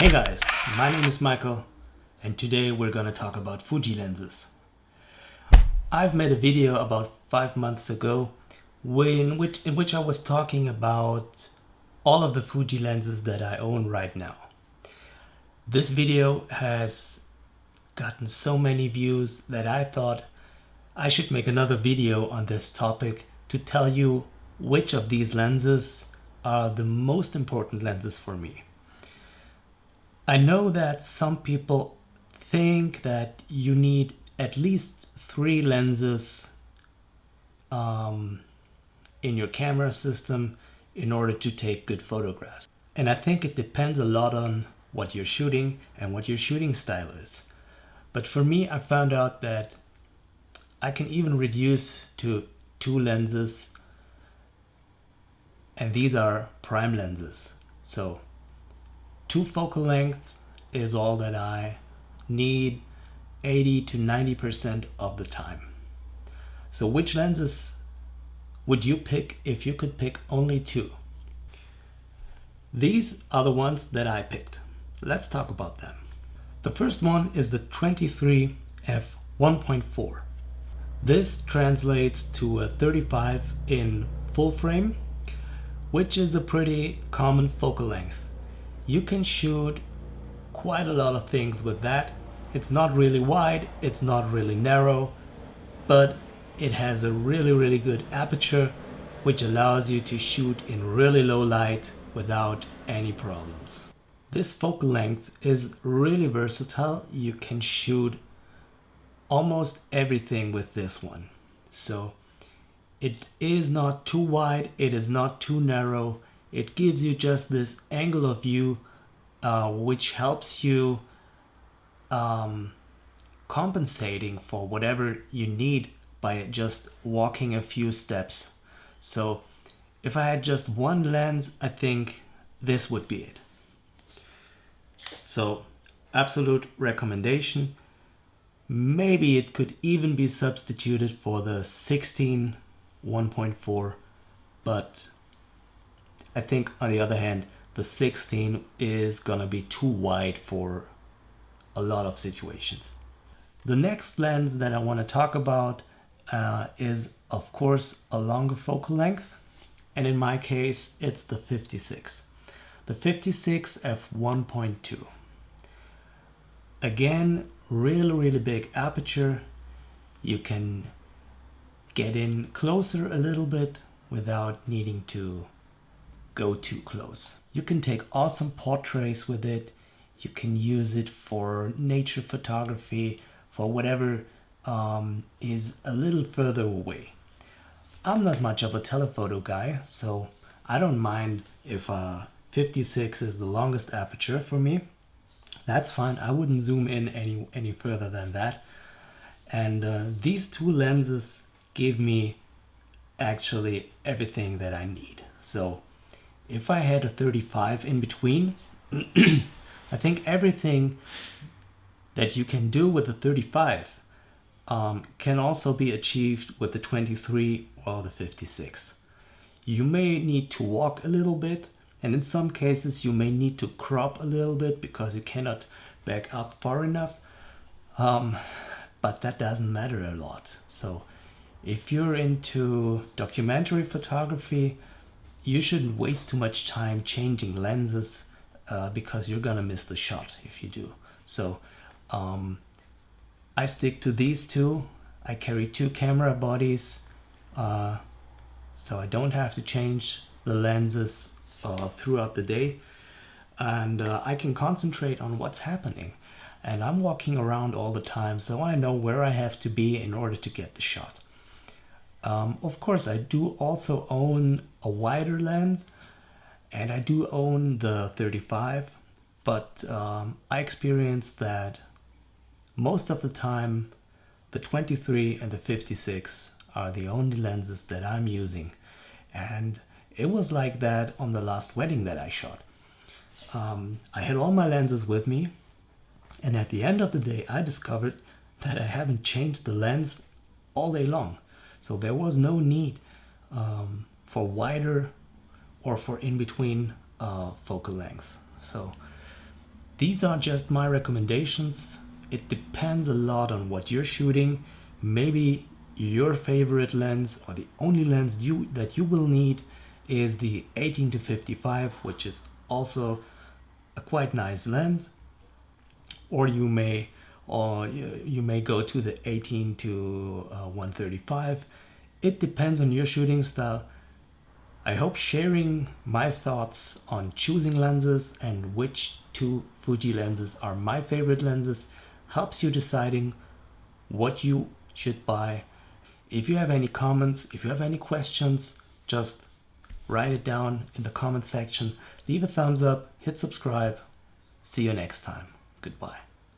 Hey guys, my name is Michael and today we're gonna talk about Fuji lenses. I've made a video about 5 months ago in which I was talking about all of the Fuji lenses that I own right now. This video has gotten so many views that I thought I should make another video on this topic to tell you which of these lenses are the most important lenses for me. I know that some people think that you need at least 3 lenses in your camera system in order to take good photographs. And I think it depends a lot on what you're shooting and what your shooting style is. But for me, I found out that I can even reduce to 2 lenses, and these are prime lenses. So 2 focal lengths is all that I need 80 to 90% of the time. So which lenses would you pick if you could pick only 2? These are the ones that I picked. Let's talk about them. The first one is the 23 f1.4. This translates to a 35 in full frame, which is a pretty common focal length. You can shoot quite a lot of things with that. It's not really wide, it's not really narrow, but it has a really good aperture, which allows you to shoot in really low light without any problems. This focal length is really versatile. You can shoot almost everything with this one. So it is not too wide, it is not too narrow. It gives you just this angle of view which helps you compensating for whatever you need by just walking a few steps. So if I had just one lens, I think this would be it. So absolute recommendation. Maybe it could even be substituted for the 16 1.4, but I think on the other hand, the 16 is gonna be too wide for a lot of situations. The next lens that I want to talk about is of course a longer focal length, and in my case it's the 56. The 56 f1.2. Again, really big aperture. You can get in closer a little bit without needing to go too close. You can take awesome portraits with it. You can use it for nature photography, for whatever is a little further away. I'm not much of a telephoto guy, so I don't mind if 56 is the longest aperture for me. That's fine. I wouldn't zoom in any further than that. And these 2 lenses give me actually everything that I need. So if I had a 35 in between, I think everything that you can do with the 35 can also be achieved with the 23 or the 56. You may need to walk a little bit, and in some cases you may need to crop a little bit because you cannot back up far enough, but that doesn't matter a lot. So if you're into documentary photography, you shouldn't waste too much time changing lenses because you're gonna miss the shot if you do. So I stick to these 2. I carry 2 camera bodies, so I don't have to change the lenses throughout the day, and I can concentrate on what's happening. And I'm walking around all the time, so I know where I have to be in order to get the shot. Of course, I do also own a wider lens, and I do own the 35, but I experienced that most of the time the 23 and the 56 are the only lenses that I'm using. And it was like that on the last wedding that I shot. I had all my lenses with me, and at the end of the day I discovered that I haven't changed the lens all day long. So there was no need for wider or for in-between focal lengths. So These are just my recommendations. It depends a lot on what you're shooting. Maybe your favorite lens or the only lens that you will need is the 18-55, which is also a quite nice lens. Or you may go to the 18-135. It depends on your shooting style. I hope sharing my thoughts on choosing lenses and which two Fuji lenses are my favorite lenses helps you deciding what you should buy. If you have any comments, if you have any questions, just write it down in the comment section. Leave a thumbs up, hit subscribe. See you next time. Goodbye.